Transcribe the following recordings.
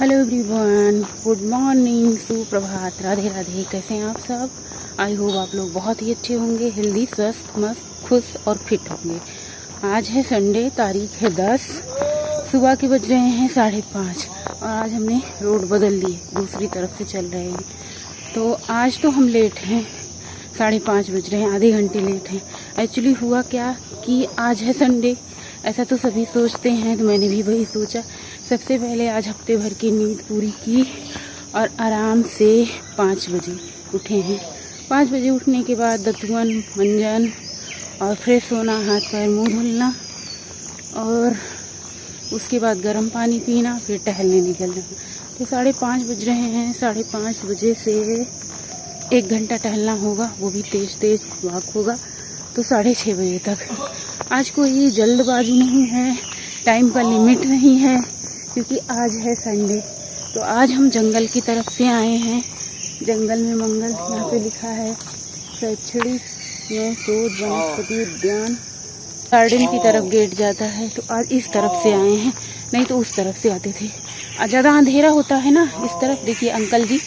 Hello everyone, good morning, सुप्रभात, राधे राधे। कैसे हैं आप सब? आई होप आप लोग बहुत ही अच्छे होंगे, हेल्दी, स्वस्थ, मस्त, खुश और फिट होंगे। आज है संडे, तारीख है 10, सुबह के बज रहे हैं 5:30 और आज हमने रोड बदल ली, दूसरी तरफ से चल रहे हैं। तो आज तो हम लेट हैं, 5:30 बज रहे हैं, आधे घंटे लेट हैं। एक्चुअली हुआ क्या कि आज है संडे, ऐसा तो सभी सोचते हैं, तो मैंने भी वही सोचा। सबसे पहले आज हफ्ते भर की नींद पूरी की और आराम से 5 बजे उठे हैं। 5 बजे उठने के बाद दतुअन, मंजन और फ्रेश होना, हाथ पैर मुंह धुलना और उसके बाद गर्म पानी पीना, फिर टहलने निकलना। तो 5:30 बज रहे हैं। 5:30 बजे से 1 घंटा टहलना होगा, वो भी तेज़ तेज़ वॉक होगा, तो 6:30 बजे तक। आज कोई जल्दबाजी नहीं है, टाइम का लिमिट नहीं है, क्योंकि आज है संडे। तो आज हम जंगल की तरफ से आए हैं। जंगल में मंगल, यहाँ पे लिखा है शैक्षणिक में शोध वनस्पति उद्यान। गार्डन की तरफ गेट जाता है, तो आज इस तरफ से आए हैं, नहीं तो उस तरफ से आते थे। ज़्यादा अंधेरा होता है ना इस तरफ। देखिए अंकल जी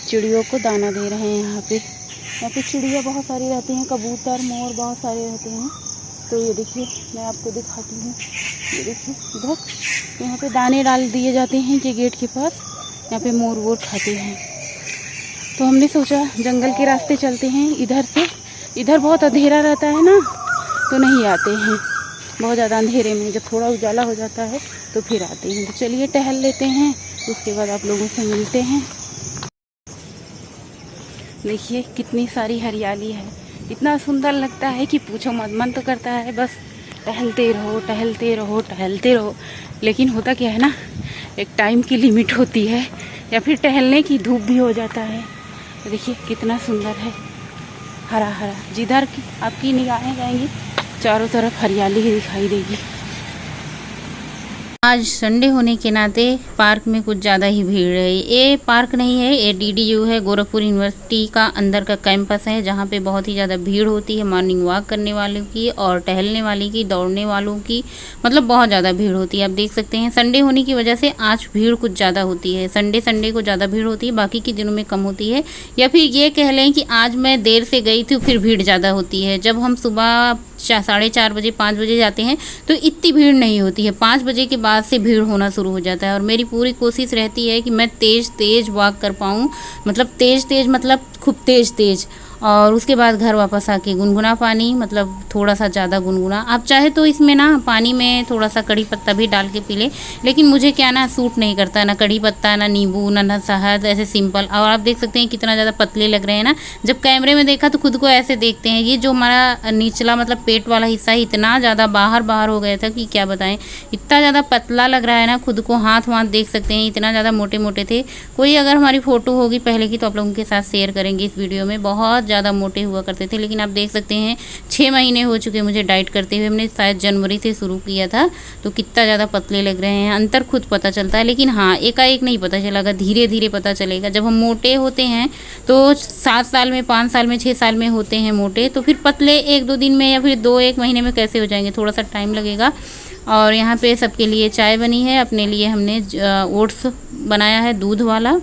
चिड़ियों को दाना दे रहे हैं। यहाँ पे चिड़िया बहुत सारी रहती हैं, कबूतर, मोर बहुत सारे रहते हैं। तो ये देखिए, मैं आपको दिखाती हूँ। ये देखिए इधर, यहाँ पे दाने डाल दिए जाते हैं कि गेट के पास, यहाँ पे मोर वोर खाते हैं। तो हमने सोचा जंगल के रास्ते चलते हैं इधर से। इधर बहुत अंधेरा रहता है ना, तो नहीं आते हैं। बहुत ज़्यादा अंधेरे में जब थोड़ा उजाला हो जाता है तो फिर आते हैं। तो चलिए टहल लेते हैं, उसके बाद आप लोगों से मिलते हैं। देखिए कितनी सारी हरियाली है, इतना सुंदर लगता है कि पूछो मत। मन तो करता है बस टहलते रहो, टहलते रहो, टहलते रहो। लेकिन होता क्या है ना, एक टाइम की लिमिट होती है, या फिर टहलने की धूप भी हो जाता है। तो देखिए कितना सुंदर है, हरा हरा। जिधर की आपकी निगाहें जाएंगी चारों तरफ हरियाली ही दिखाई देगी। आज संडे होने के नाते पार्क में कुछ ज़्यादा ही भीड़ है। ये पार्क नहीं है, ये DDU है, गोरखपुर यूनिवर्सिटी का अंदर का कैंपस है, जहाँ पे बहुत ही ज़्यादा भीड़ होती है मॉर्निंग वॉक करने वालों की और टहलने वाली की, दौड़ने वालों की, मतलब बहुत ज़्यादा भीड़ होती है। आप देख सकते हैं संडे होने की वजह से आज भीड़ कुछ ज़्यादा होती है। संडे को ज़्यादा भीड़ होती है, बाकी के दिनों में कम होती है। या फिर ये कह लें कि आज मैं देर से गई थी, फिर भीड़ ज़्यादा होती है। जब हम सुबह 4:30 बजे 5 बजे जाते हैं तो इतनी भीड़ नहीं होती है। 5 बजे के बाद से भीड़ होना शुरू हो जाता है। और मेरी पूरी कोशिश रहती है कि मैं तेज़ तेज़ वॉक कर पाऊँ, मतलब तेज़ तेज़ मतलब खूब तेज़ तेज़। और उसके बाद घर वापस आके गुनगुना पानी, मतलब थोड़ा सा ज़्यादा गुनगुना। आप चाहे तो इसमें ना पानी में थोड़ा सा कड़ी पत्ता भी डाल के पी ले, लेकिन मुझे क्या ना सूट नहीं करता, ना कड़ी पत्ता, ना नींबू, ना शहद, ऐसे सिंपल। और आप देख सकते हैं कितना ज़्यादा पतले लग रहे हैं ना। जब कैमरे में देखा तो खुद को ऐसे देखते हैं। ये जो हमारा निचला मतलब पेट वाला हिस्सा है, इतना ज़्यादा बाहर हो गया था कि क्या बताएं। इतना ज़्यादा पतला लग रहा है ना खुद को। हाथ देख सकते हैं इतना ज़्यादा मोटे मोटे थे। कोई अगर हमारी फ़ोटो होगी पहले की तो आप लोगों के साथ शेयर करेंगे इस वीडियो में। बहुत ज़्यादा मोटे हुआ करते थे, लेकिन आप देख सकते हैं 6 महीने हो चुके मुझे डाइट करते हुए। हमने शायद जनवरी से शुरू किया था, तो कितना ज़्यादा पतले लग रहे हैं। अंतर खुद पता चलता है, लेकिन हाँ एकाएक नहीं पता चलेगा, धीरे धीरे पता चलेगा। जब हम मोटे होते हैं तो 7 साल में, 5 साल में, 6 साल में होते हैं मोटे, तो फिर पतले 1-2 दिन में या फिर 2-1 महीने में कैसे हो जाएंगे, थोड़ा सा टाइम लगेगा। और यहाँ पे सबके लिए चाय बनी है, अपने लिए हमने ओट्स बनाया है, दूध वाला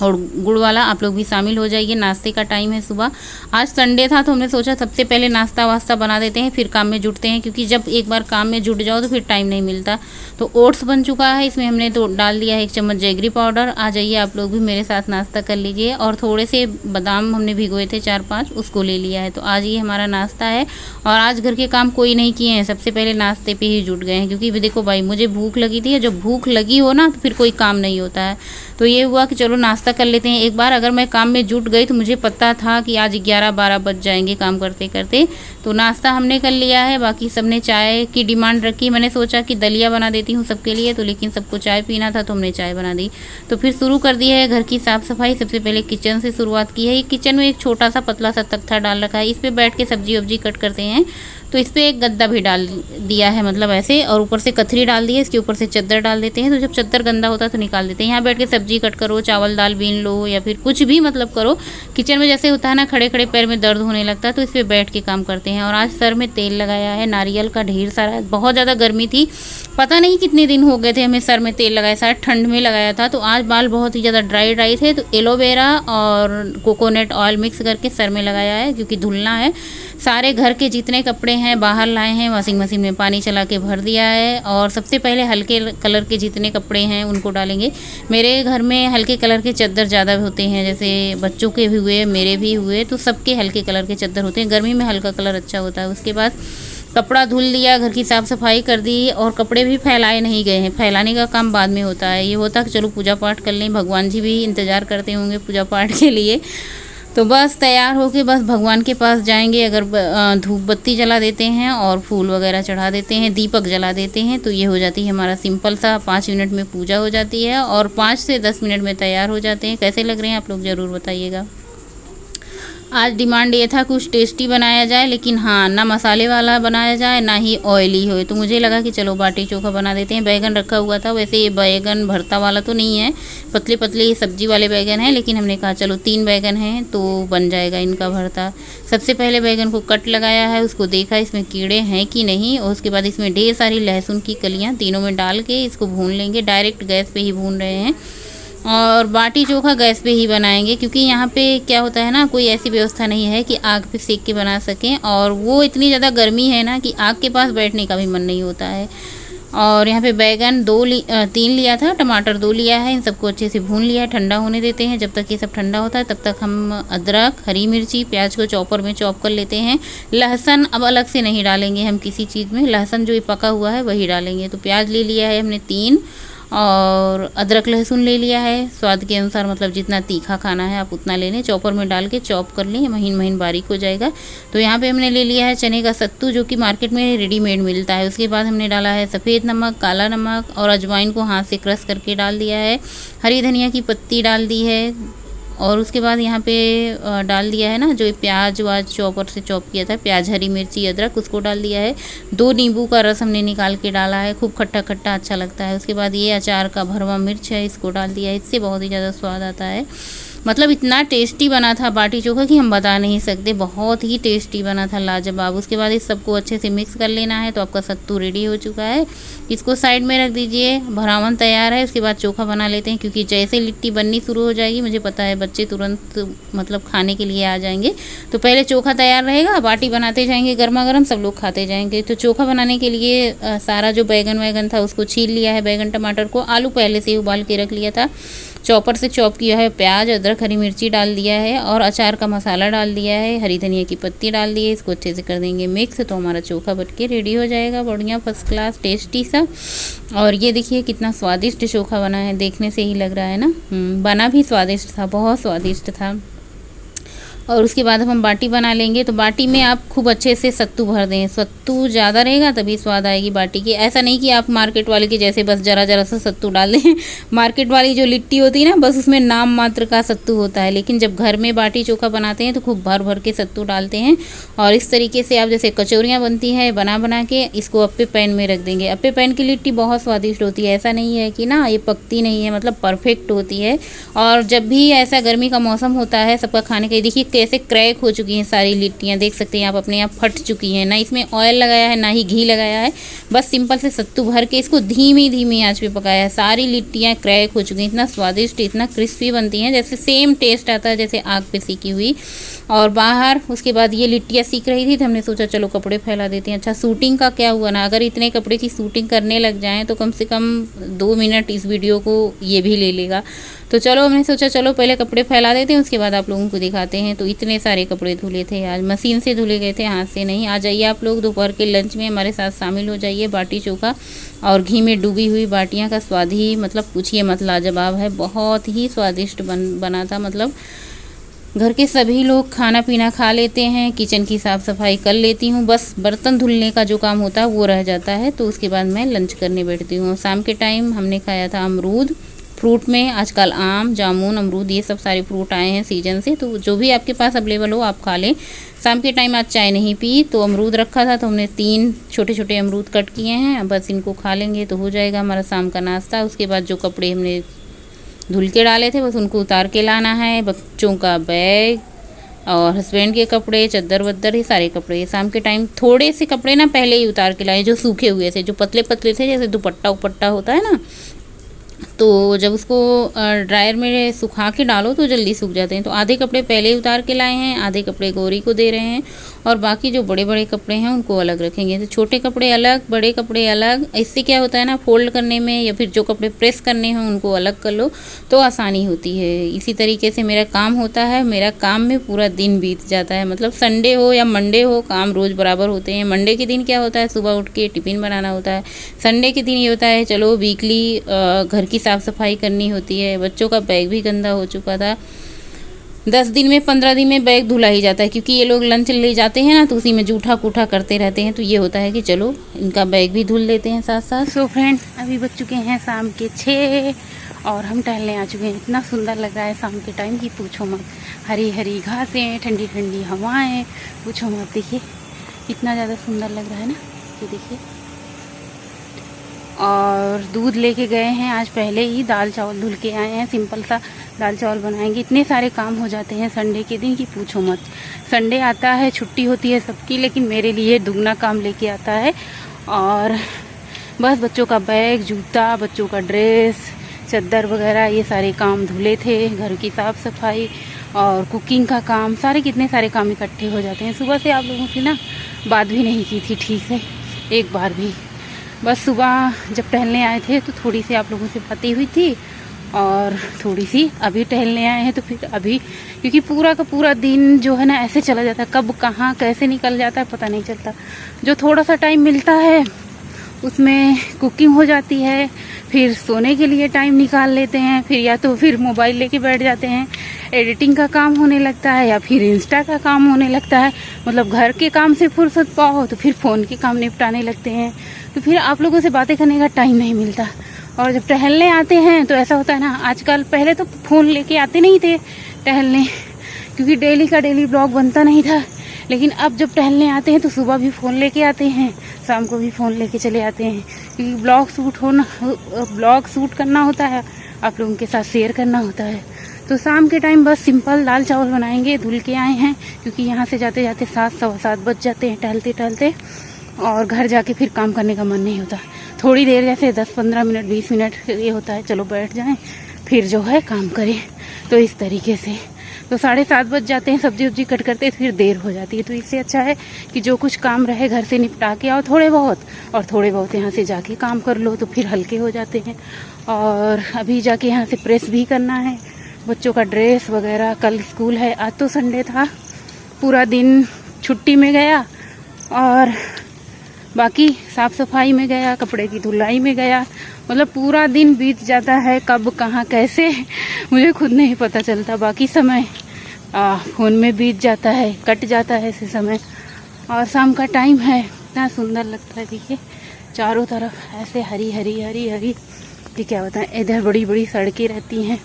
और गुड़ वाला। आप लोग भी शामिल हो जाइए। नाश्ते का टाइम है सुबह। आज संडे था तो हमने सोचा सबसे पहले नाश्ता वास्ता बना देते हैं, फिर काम में जुटते हैं, क्योंकि जब एक बार काम में जुट जाओ तो फिर टाइम नहीं मिलता। तो ओट्स बन चुका है, इसमें हमने तो डाल दिया है 1 चम्मच जैगरी पाउडर। आ जाइए आप लोग भी मेरे साथ नाश्ता कर लीजिए। और थोड़े से बादाम हमने भिगोए थे 4-5, उसको ले लिया है। तो आज ये हमारा नाश्ता है। और आज घर के काम कोई नहीं किए हैं, सबसे पहले नाश्ते पर ही जुट गए हैं, क्योंकि देखो भाई मुझे भूख लगी थी। जब भूख लगी हो ना तो फिर कोई काम नहीं होता है। तो ये हुआ कि चलो नाश्ता कर लेते हैं एक बार। अगर मैं काम में जुट गई तो मुझे पता था कि आज 11-12 बज जाएंगे काम करते करते। तो नाश्ता हमने कर लिया है, बाकी सबने चाय की डिमांड रखी। मैंने सोचा कि दलिया बना देती हूँ सबके लिए, तो लेकिन सबको चाय पीना था तो हमने चाय बना दी। तो फिर शुरू कर दिया है घर की साफ़ सफाई। सबसे पहले किचन से शुरुआत की है। ये किचन में एक छोटा सा पतला सा तख्ता डाल रखा है, इस पर बैठ के सब्जी वब्जी कट करते हैं। तो इस पर एक गद्दा भी डाल दिया है, मतलब ऐसे, और ऊपर से कथरी डाल दी है, इसके ऊपर से चद्दर डाल देते हैं। तो जब चद्दर गंदा होता है तो निकाल देते हैं। यहाँ बैठ के सब्जी कट करो, चावल दाल बीन लो, या फिर कुछ भी मतलब करो। किचन में जैसे होता है ना, खड़े खड़े पैर में दर्द होने लगता है, तो इस पर बैठ के काम करते हैं। और आज सर में तेल लगाया है नारियल का ढेर सारा। बहुत ज़्यादा गर्मी थी, पता नहीं कितने दिन हो गए थे हमें सर में तेल लगाया, शायद ठंड में लगाया था। तो आज बाल बहुत ही ज़्यादा ड्राई ड्राई थे, तो एलोवेरा और कोकोनट ऑयल मिक्स करके सर में लगाया है, क्योंकि धुलना है। सारे घर के जितने कपड़े हैं बाहर लाए हैं, वॉशिंग मशीन में पानी चला के भर दिया है। और सबसे पहले हल्के कलर के जितने कपड़े हैं उनको डालेंगे। मेरे घर में हल्के कलर के चद्दर ज़्यादा होते हैं, जैसे बच्चों के भी हुए, मेरे भी हुए, तो सबके हल्के कलर के चद्दर होते हैं। गर्मी में हल्का कलर अच्छा होता है। उसके बाद कपड़ा धुल लिया, घर की साफ़ सफाई कर दी, और कपड़े भी फैलाए नहीं गए हैं। फैलाने का काम बाद में होता है। ये होता कि चलो पूजा पाठ कर लें, भगवान जी भी इंतज़ार करते होंगे पूजा पाठ के लिए। तो बस तैयार होके बस भगवान के पास जाएंगे। अगर धूप बत्ती जला देते हैं और फूल वगैरह चढ़ा देते हैं, दीपक जला देते हैं, तो ये हो जाती है हमारा सिंपल सा 5 मिनट में पूजा हो जाती है, और 5 से 10 मिनट में तैयार हो जाते हैं। कैसे लग रहे हैं आप लोग ज़रूर बताइएगा। आज डिमांड ये था कुछ टेस्टी बनाया जाए, लेकिन हाँ, ना मसाले वाला बनाया जाए ना ही ऑयली हो। तो मुझे लगा कि चलो बाटी चोखा बना देते हैं। बैगन रखा हुआ था, वैसे ये बैगन भरता वाला तो नहीं है, पतले पतले सब्जी वाले बैगन हैं, लेकिन हमने कहा चलो 3 बैगन हैं तो बन जाएगा इनका भरता। सबसे पहले बैगन को कट लगाया है, उसको देखा इसमें कीड़े हैं कि नहीं, और उसके बाद इसमें ढेर सारी लहसुन की कलियाँ तीनों में डाल के इसको भून लेंगे। डायरेक्ट गैस पर ही भून रहे हैं, और बाटी चोखा गैस पे ही बनाएंगे, क्योंकि यहाँ पे क्या होता है ना, कोई ऐसी व्यवस्था नहीं है कि आग पे सेक के बना सकें। और वो इतनी ज़्यादा गर्मी है ना कि आग के पास बैठने का भी मन नहीं होता है। और यहाँ पे बैगन 3 लिया था, टमाटर 2 लिया है। इन सबको अच्छे से भून लिया है, ठंडा होने देते हैं। जब तक ये सब ठंडा होता है तब तक हम अदरक, हरी मिर्ची, प्याज को चॉपर में चॉप कर लेते हैं। लहसुन अब अलग से नहीं डालेंगे हम किसी चीज़ में, लहसुन जो ये पका हुआ है वही डालेंगे। तो प्याज ले लिया है हमने 3, और अदरक लहसुन ले लिया है स्वाद के अनुसार, मतलब जितना तीखा खाना है आप उतना ले लें। चॉपर में डाल के चॉप कर लें, महीन महीन बारीक हो जाएगा। तो यहाँ पे हमने ले लिया है चने का सत्तू, जो कि मार्केट में रेडीमेड मिलता है। उसके बाद हमने डाला है सफ़ेद नमक, काला नमक, और अजवाइन को हाथ से क्रश करके डाल दिया है। हरी धनिया की पत्ती डाल दी है, और उसके बाद यहाँ पे डाल दिया है ना जो प्याज वाज चॉपर से चॉप किया था, प्याज, हरी मिर्ची, अदरक, उसको डाल दिया है। 2 नींबू का रस हमने निकाल के डाला है, खूब खट्टा खट्टा अच्छा लगता है। उसके बाद ये अचार का भरवा मिर्च है, इसको डाल दिया है, इससे बहुत ही ज़्यादा स्वाद आता है। मतलब इतना टेस्टी बना था बाटी चोखा कि हम बता नहीं सकते, बहुत ही टेस्टी बना था, लाजवाब। उसके बाद इस सबको अच्छे से मिक्स कर लेना है। तो आपका सत्तू रेडी हो चुका है, इसको साइड में रख दीजिए, भरावन तैयार है। उसके बाद चोखा बना लेते हैं, क्योंकि जैसे लिट्टी बननी शुरू हो जाएगी, मुझे पता है बच्चे तुरंत मतलब खाने के लिए आ जाएंगे। तो पहले चोखा तैयार रहेगा, बाटी बनाते जाएंगे गर्मा गर्म, सब लोग खाते जाएंगे। तो चोखा बनाने के लिए सारा जो बैगन वैगन था उसको छील लिया है, बैगन टमाटर को। आलू पहले से ही उबाल के रख लिया था। चॉपर से चॉप किया है प्याज, अदरक, हरी मिर्ची डाल दिया है, और अचार का मसाला डाल दिया है, हरी धनिया की पत्ती डाल दी है। इसको अच्छे से कर देंगे मिक्स, तो हमारा चोखा बन के रेडी हो जाएगा, बढ़िया फर्स्ट क्लास टेस्टी सा। और ये देखिए कितना स्वादिष्ट चोखा बना है, देखने से ही लग रहा है ना। बना भी स्वादिष्ट था, बहुत स्वादिष्ट था। और उसके बाद हम बाटी बना लेंगे। तो बाटी में आप खूब अच्छे से सत्तू भर दें, सत्तू ज़्यादा रहेगा तभी स्वाद आएगी बाटी की। ऐसा नहीं कि आप मार्केट वाले के जैसे बस ज़रा ज़रा सा सत्तू डाल दें। मार्केट वाली जो लिट्टी होती है ना, बस उसमें नाम मात्र का सत्तू होता है, लेकिन जब घर में बाटी चोखा बनाते हैं तो खूब भर भर के सत्तू डालते हैं। और इस तरीके से आप जैसे कचौरियाँ बनती हैं बना के इसको अप्पे पैन में रख देंगे। अप्पे पैन की लिट्टी बहुत स्वादिष्ट होती है, ऐसा नहीं है कि ना ये पकती नहीं है, मतलब परफेक्ट होती है। और जब भी ऐसा गर्मी का मौसम होता है सबका खाने का, देखिए कैसे क्रैक हो चुकी हैं सारी लिट्टियाँ, देख सकते हैं आप, अपने आप फट चुकी हैं। ना इसमें ऑयल लगाया है ना ही घी लगाया है, बस सिंपल से सत्तू भर के इसको धीमी धीमी आंच पे पकाया है। सारी लिट्टियाँ क्रैक हो चुकी हैं, इतना स्वादिष्ट, इतना क्रिस्पी बनती हैं, जैसे सेम टेस्ट आता है जैसे आग पे सेकी हुई। और बाहर उसके बाद ये लिट्टियाँ सीख रही थी, तो हमने सोचा चलो कपड़े फैला देते हैं। अच्छा, शूटिंग का क्या हुआ ना, अगर इतने कपड़े की शूटिंग करने लग जाएँ तो कम से कम 2 मिनट इस वीडियो को ये भी ले लेगा। तो चलो हमने सोचा चलो पहले कपड़े फैला देते हैं, उसके बाद आप लोगों को दिखाते हैं। तो इतने सारे कपड़े धुले थे आज, मशीन से धुले गए थे, हाथ से नहीं। आ जाइए आप लोग दोपहर के लंच में हमारे साथ शामिल हो जाइए। बाटी चोखा और घी में डूबी हुई बाटियाँ का स्वाद ही मतलब पूछिए मत, लाजवाब है, बहुत ही स्वादिष्ट बना था। मतलब घर के सभी लोग खाना पीना खा लेते हैं, किचन की साफ़ सफाई कर लेती हूँ, बस बर्तन धुलने का जो काम होता है वो रह जाता है। तो उसके बाद मैं लंच करने बैठती हूँ। शाम के टाइम हमने खाया था अमरूद, फ्रूट में आजकल आम, जामुन, अमरूद ये सब सारे फ्रूट आए हैं सीजन से, तो जो भी आपके पास अवेलेबल हो आप खा लें। शाम के टाइम आज चाय नहीं पी तो अमरूद रखा था, तो हमने 3 छोटे छोटे अमरूद कट किए हैं, बस इनको खा लेंगे तो हो जाएगा हमारा शाम का नाश्ता। उसके बाद जो कपड़े हमने धुल के डाले थे बस उनको उतार के लाना है। बच्चों का बैग और हस्बैंड के कपड़े, चद्दर वद्दर, ये सारे कपड़े शाम के टाइम थोड़े से कपड़े ना पहले ही उतार के लाए, जो सूखे हुए थे, जो पतले पतले थे, जैसे दुपट्टा उपट्टा होता है ना, तो जब उसको ड्रायर में सुखा के डालो तो जल्दी सूख जाते हैं। तो आधे कपड़े पहले ही उतार के लाए हैं, आधे कपड़े गौरी को दे रहे हैं, और बाकी जो बड़े बड़े कपड़े हैं उनको अलग रखेंगे। तो छोटे कपड़े अलग, बड़े कपड़े अलग। इससे क्या होता है ना, फोल्ड करने में या फिर जो कपड़े प्रेस करने हैं उनको अलग कर लो तो आसानी होती है। इसी तरीके से मेरा काम होता है, मेरा काम में पूरा दिन बीत जाता है। मतलब संडे हो या मंडे हो, काम रोज़ बराबर होते हैं। मंडे के दिन क्या होता है, सुबह उठ के टिफ़िन बनाना होता है। संडे के दिन ये होता है चलो वीकली घर की साफ़ सफाई करनी होती है। बच्चों का बैग भी गंदा हो चुका था, 10 दिन में 15 दिन में बैग धुला ही जाता है, क्योंकि ये लोग लंच ले जाते हैं ना, तो उसी में जूठा कूठा करते रहते हैं। तो ये होता है कि चलो इनका बैग भी धुल लेते हैं साथ साथ। सो फ्रेंड, अभी बज चुके हैं शाम के 6 और हम टहलने आ चुके हैं। इतना सुंदर लग रहा है शाम के टाइम की पूछो मत। हरी हरी घासें, ठंडी ठंडी हवाएं, पूछो मत। देखिए इतना ज़्यादा सुंदर लग रहा है ना, ये देखिए। और दूध लेके गए हैं आज पहले ही, दाल चावल धुल के आए हैं, सिंपल सा दाल चावल बनाएंगे। इतने सारे काम हो जाते हैं संडे के दिन की पूछो मत। संडे आता है, छुट्टी होती है सबकी, लेकिन मेरे लिए दुगना काम लेके आता है। और बस बच्चों का बैग, जूता, बच्चों का ड्रेस, चद्दर वगैरह ये सारे काम धुले थे, घर की साफ़ सफाई और कुकिंग का काम, सारे कितने सारे काम इकट्ठे हो जाते हैं। सुबह से आप लोगों से ना बात भी नहीं की थी ठीक से, एक बार भी। बस सुबह जब टहलने आए थे तो थोड़ी सी आप लोगों से बातें हुई थी, और थोड़ी सी अभी टहलने आए हैं तो फिर अभी, क्योंकि पूरा का पूरा दिन जो है ना ऐसे चला जाता है, कब कहाँ कैसे निकल जाता है पता नहीं चलता। जो थोड़ा सा टाइम मिलता है उसमें कुकिंग हो जाती है, फिर सोने के लिए टाइम निकाल लेते हैं, फिर या तो फिर मोबाइल लेके बैठ जाते हैं, एडिटिंग का काम होने लगता है, या फिर इंस्टा का काम होने लगता है। मतलब घर के काम से फुर्सत पाओ तो फिर फ़ोन के काम निपटाने लगते हैं, तो फिर आप लोगों से बातें करने का टाइम नहीं मिलता। और जब टहलने आते हैं तो ऐसा होता है ना, आजकल पहले तो फ़ोन लेके आते नहीं थे टहलने, क्योंकि डेली का डेली ब्लॉग बनता नहीं था। लेकिन अब जब टहलने आते हैं तो सुबह भी फ़ोन लेके आते हैं, शाम को भी फ़ोन लेके चले आते हैं, क्योंकि ब्लॉग शूट करना होता है, आप लोगों के साथ शेयर करना होता है। तो शाम के टाइम बस सिंपल दाल चावल बनाएंगे, धुल के आए हैं, क्योंकि यहाँ से जाते जाते 7 सवा 7 बज जाते हैं टहलते टहलते, और घर जाके फिर काम करने का मन नहीं होता। थोड़ी देर जैसे 10-15 मिनट 20 मिनट ये होता है चलो बैठ जाएं, फिर जो है काम करें। तो इस तरीके से तो 7:30 बज जाते हैं, सब्जी वब्जी कट करते फिर देर हो जाती है। तो इससे अच्छा है कि जो कुछ काम रहे घर से निपटा के आओ थोड़े बहुत, और थोड़े बहुत यहाँ से जाके काम कर लो तो फिर हल्के हो जाते हैं। और अभी जाके यहाँ से प्रेस भी करना है बच्चों का ड्रेस वगैरह, कल स्कूल है। आज तो संडे था, पूरा दिन छुट्टी में गया, और बाकी साफ़ सफाई में गया, कपड़े की धुलाई में गया। मतलब पूरा दिन बीत जाता है, कब कहाँ कैसे मुझे खुद नहीं पता चलता। बाकी समय फ़ोन में बीत जाता है, कट जाता है ऐसे समय। और शाम का टाइम है, इतना सुंदर लगता है। देखिए चारों तरफ ऐसे हरी हरी हरी हरी, कि क्या बताएं, इधर बड़ी बड़ी सड़कें रहती हैं।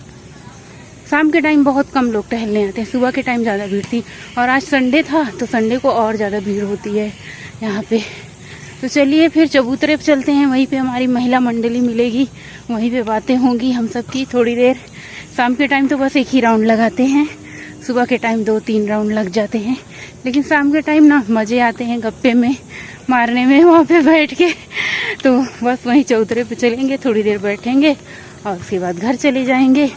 शाम के टाइम बहुत कम लोग टहलने आते हैं, सुबह के टाइम ज़्यादा भीड़ थी। और आज संडे था तो संडे को और ज़्यादा भीड़ होती है यहाँ पे। तो चलिए फिर चबूतरे पे चलते हैं, वहीं पे हमारी महिला मंडली मिलेगी, वहीं पे बातें होंगी हम सब की थोड़ी देर। शाम के टाइम तो बस एक ही राउंड लगाते हैं, सुबह के टाइम 2-3 राउंड लग जाते हैं, लेकिन शाम के टाइम ना मज़े आते हैं गप्पे में मारने में वहाँ पे बैठ के। तो बस वहीं चबूतरे पे चलेंगे, थोड़ी देर बैठेंगे और उसके बाद घर चले जाएंगे।